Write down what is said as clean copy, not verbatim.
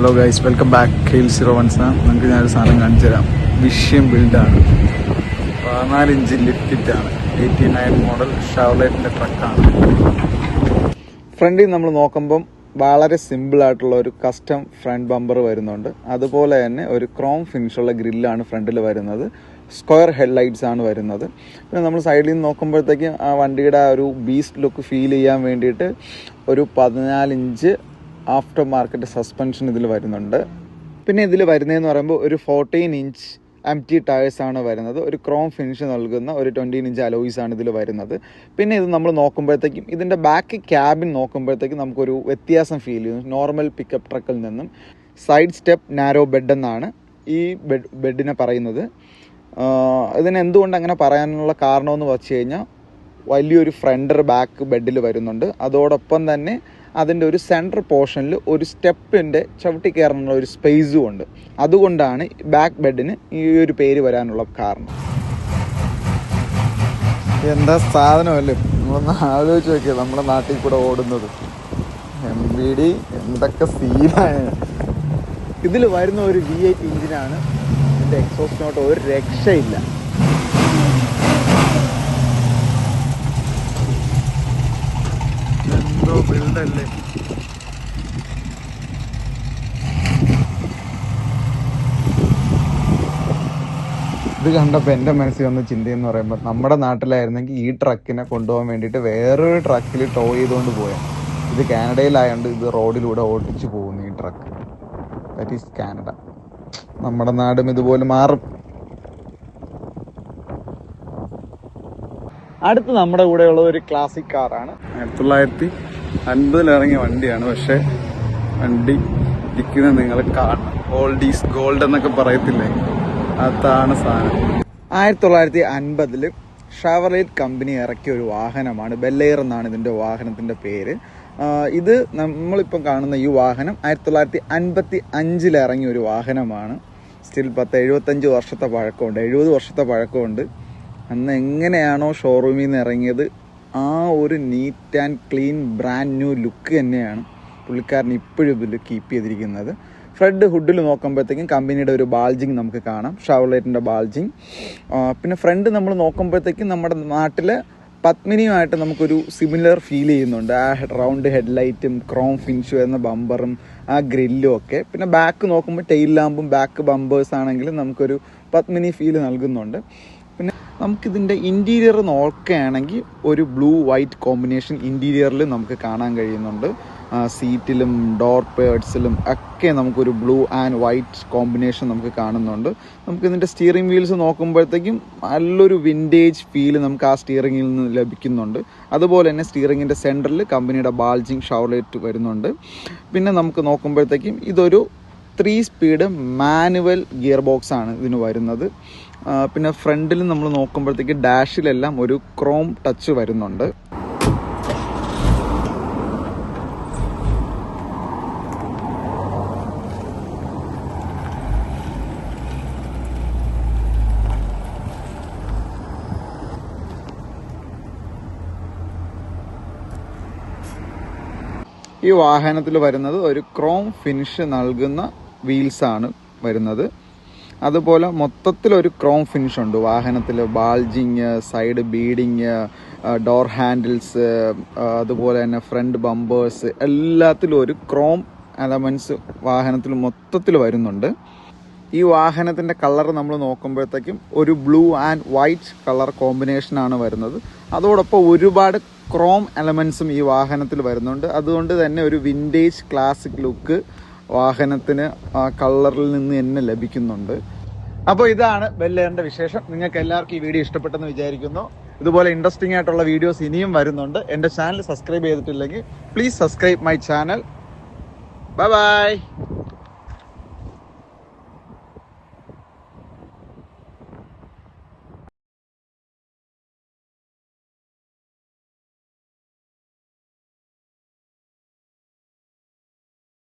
Hello guys, welcome back. KL01 നിങ്ങൾക്ക് ഞാനൊരു സാധനം കാണിച്ചു തരാം. വിഷ്യൻ ബിൽഡാണ്. 14 ഇഞ്ച് ലിഫ്റ്റിറ്റാണ്. 89 മോഡൽ ഷവർലെറ്റിൻ്റെ ട്രക്കാണ്. ഫ്രണ്ടിൽ നമ്മൾ നോക്കുമ്പം വളരെ സിമ്പിളായിട്ടുള്ള ഒരു കസ്റ്റം ഫ്രണ്ട് ബമ്പർ വരുന്നുണ്ട്. അതുപോലെ തന്നെ ഒരു ക്രോം ഫിനിഷുള്ള ഗ്രില്ലാണ് ഫ്രണ്ടിൽ വരുന്നത്. സ്ക്വയർ ഹെഡ് ലൈറ്റ്സ് ആണ് വരുന്നത്. പിന്നെ നമ്മൾ സൈഡിൽ നിന്ന് നോക്കുമ്പോഴത്തേക്കും ആ വണ്ടിയുടെ ആ ഒരു ബീസ്റ്റ് ലുക്ക് ഫീൽ ചെയ്യാൻ വേണ്ടിയിട്ട് ഒരു 14 ഇഞ്ച് ആഫ്റ്റർ മാർക്കറ്റ് സസ്പെൻഷൻ ഇതിൽ വരുന്നുണ്ട്. പിന്നെ ഇതിൽ വരുന്നതെന്ന് പറയുമ്പോൾ ഒരു 14 ഇഞ്ച് MT ടയേഴ്സാണ് വരുന്നത്. ഒരു ക്രോം ഫിനിഷ് നൽകുന്ന ഒരു 20 ഇഞ്ച് അലോയ്സ് ആണ് ഇതിൽ വരുന്നത്. പിന്നെ ഇത് നമ്മൾ നോക്കുമ്പോഴത്തേക്കും ഇതിൻ്റെ ബാക്ക് ക്യാബിൻ നോക്കുമ്പോഴത്തേക്കും നമുക്കൊരു വ്യത്യാസം ഫീൽ ചെയ്യുന്നു. നോർമൽ പിക്കപ്പ് ട്രക്കിൽ നിന്നും സൈഡ് സ്റ്റെപ്പ് നാരോ ബെഡ് എന്നാണ് ഈ ബെഡിനെ പറയുന്നത്. ഇതിന് എന്തുകൊണ്ട് അങ്ങനെ പറയാനുള്ള കാരണമെന്ന് വെച്ച് കഴിഞ്ഞാൽ വലിയൊരു ഫ്രണ്ടർ ബാക്ക് ബെഡിൽ വരുന്നുണ്ട്. അതോടൊപ്പം തന്നെ അതിൻ്റെ ഒരു സെൻറ്റർ പോർഷനിൽ ഒരു സ്റ്റെപ്പിൻ്റെ ചവിട്ടി കയറാനുള്ള ഒരു സ്പേസും ഉണ്ട്. അതുകൊണ്ടാണ് ബാക്ക് ബെഡിന് ഈ ഒരു പേര് വരാനുള്ള കാരണം. എന്താ സാധനമല്ലേ, നമ്മളൊന്ന് ആലോചിച്ച് നോക്കിയത്. നമ്മുടെ നാട്ടിൽ കൂടെ ഓടുന്നത് MVD എന്തൊക്കെ സീനാണ്. ഇതിൽ വരുന്ന ഒരു V8 എഞ്ചിനാണ്. ഇതിൻ്റെ എക്സോസ്റ്റിനോട്ട് ഒരു രക്ഷയില്ല. ബിൽഡല്ലേ ഇത് കണ്ടപ്പോൾ എൻ്റെ മനസ്സിൽ വന്ന ചിന്തയെന്ന് പറയുമ്പോൾ, നമ്മുടെ നാട്ടിലായിരുന്നെങ്കിൽ ഈ ട്രക്കിനെ കൊണ്ടുപോകാൻ വേണ്ടിയിട്ട് വേറൊരു ട്രക്കിൽ ടോ ചെയ്തുകൊണ്ട് പോയാൽ. ഇത് കാനഡയിലായതുകൊണ്ട് ഇത് റോഡിലൂടെ ഓടിച്ചു പോകുന്നു ഈ ട്രക്ക്. That is Canada. നമ്മുടെ നാടും ഇതുപോലെ മാറും. അടുത്ത് നമ്മുടെ കൂടെയുള്ള ഒരു ക്ലാസിക് കാറാണ്. 1950 ഇറങ്ങിയ വണ്ടിയാണ്. പക്ഷെ വണ്ടി ഇരിക്കുന്നത് നിങ്ങൾ കാണണം. ഓൾഡ് ഈസ് ഗോൾഡ് എന്നൊക്കെ പറയത്തില്ലേ, അതാണ് സാധനം. 1950 ഷവർലെറ്റ് കമ്പനി ഇറക്കിയ ഒരു വാഹനമാണ്. ബെല്ലെയർ എന്നാണ് ഇതിൻ്റെ വാഹനത്തിൻ്റെ പേര്. ഇത് നമ്മളിപ്പം കാണുന്ന ഈ വാഹനം 1955 ഇറങ്ങിയ ഒരു വാഹനമാണ്. സ്റ്റിൽ 75 വർഷത്തെ പഴക്കമുണ്ട്, 70 വർഷത്തെ പഴക്കമുണ്ട്. അന്ന് എങ്ങനെയാണോ ഷോറൂമിൽ നിന്ന് ഇറങ്ങിയത് ആ ഒരു neat and clean brand new look തന്നെയാണ് പുള്ളിക്കാരൻ ഇപ്പോഴും ഇതിൽ കീപ്പ് ചെയ്തിരിക്കുന്നത്. ഫ്രണ്ട് ഹുഡിൽ നോക്കുമ്പോഴത്തേക്കും കമ്പനിയുടെ ഒരു ബാൾജിങ് നമുക്ക് കാണാം, ഷവർലെറ്റിൻ്റെ ബാൾജിങ്. പിന്നെ ഫ്രണ്ട് നമ്മൾ നോക്കുമ്പോഴത്തേക്കും നമ്മുടെ നാട്ടിലെ പത്മിനിയുമായിട്ട് നമുക്കൊരു സിമിലർ ഫീൽ ചെയ്യുന്നുണ്ട്. ആ റൗണ്ട് ഹെഡ്ലൈറ്റും ക്രോം ഫിനിഷ് വരുന്ന ബമ്പറും ആ ഗ്രില്ലും ഒക്കെ. പിന്നെ ബാക്ക് നോക്കുമ്പോൾ ടെയിൽ ലാമ്പും ബാക്ക് ബമ്പേഴ്സ് ആണെങ്കിലും നമുക്കൊരു പത്മിനി ഫീൽ നൽകുന്നുണ്ട്. പിന്നെ നമുക്കിതിൻ്റെ ഇൻറ്റീരിയർ നോക്കുകയാണെങ്കിൽ ഒരു ബ്ലൂ വൈറ്റ് കോമ്പിനേഷൻ ഇൻറ്റീരിയറിൽ നമുക്ക് കാണാൻ കഴിയുന്നുണ്ട്. സീറ്റിലും ഡോർ പേഡ്സിലും ഒക്കെ നമുക്കൊരു ബ്ലൂ ആൻഡ് വൈറ്റ് കോമ്പിനേഷൻ നമുക്ക് കാണുന്നുണ്ട്. നമുക്കിതിൻ്റെ സ്റ്റിയറിംഗ് വീൽസ് നോക്കുമ്പോഴത്തേക്കും നല്ലൊരു വിൻറ്റേജ് ഫീൽ നമുക്ക് ആ സ്റ്റിയറിംഗിൽ നിന്ന് ലഭിക്കുന്നുണ്ട്. അതുപോലെ തന്നെ സ്റ്റിയറിംഗിൻ്റെ സെൻറ്ററിൽ കമ്പനിയുടെ ബാൾജിങ് ഷവർലെറ്റ് വരുന്നുണ്ട്. പിന്നെ നമുക്ക് നോക്കുമ്പോഴത്തേക്കും ഇതൊരു 3 സ്പീഡ് മാനുവൽ ഗിയർ ബോക്സ് ആണ് ഇതിന് വരുന്നത്. പിന്നെ ഫ്രണ്ടിൽ നമ്മൾ നോക്കുമ്പോഴത്തേക്ക് ഡാഷിലെല്ലാം ഒരു ക്രോം ടച്ച് വരുന്നുണ്ട്. ഈ വാഹനത്തിൽ വരുന്നത് ഒരു ക്രോം ഫിനിഷ് നൽകുന്ന വീൽസാണ് വരുന്നത്. അതുപോലെ മൊത്തത്തിലൊരു ക്രോം ഫിനിഷ് ഉണ്ട് വാഹനത്തിൽ. ബാൾജിങ്, സൈഡ് ബീഡിങ്, ഡോർ ഹാൻഡിൽസ്, അതുപോലെ തന്നെ ഫ്രണ്ട് ബമ്പേഴ്സ്, എല്ലാത്തിലും ഒരു ക്രോം എലമെൻറ്റ്സ് വാഹനത്തിൽ മൊത്തത്തിൽ വരുന്നുണ്ട്. ഈ വാഹനത്തിൻ്റെ കളർ നമ്മൾ നോക്കുമ്പോഴത്തേക്കും ഒരു ബ്ലൂ ആൻഡ് വൈറ്റ് കളർ കോമ്പിനേഷനാണ് വരുന്നത്. അതോടൊപ്പം ഒരുപാട് ക്രോം എലമെൻറ്റ്സും ഈ വാഹനത്തിൽ വരുന്നുണ്ട്. അതുകൊണ്ട് തന്നെ ഒരു വിൻറ്റേജ് ക്ലാസിക് ലുക്ക് വാഹനത്തിന് ആ കളറിൽ നിന്ന് തന്നെ ലഭിക്കുന്നുണ്ട്. അപ്പോൾ ഇതാണ് ബെല്ലെയറിൻ്റെ വിശേഷം. നിങ്ങൾക്ക് എല്ലാവർക്കും ഈ വീഡിയോ ഇഷ്ടപ്പെട്ടെന്ന് വിചാരിക്കുന്നു. ഇതുപോലെ ഇൻട്രസ്റ്റിംഗ് ആയിട്ടുള്ള വീഡിയോസ് ഇനിയും വരുന്നുണ്ട്. എൻ്റെ ചാനൽ സബ്സ്ക്രൈബ് ചെയ്തിട്ടില്ലെങ്കിൽ please subscribe my channel. Bye bye.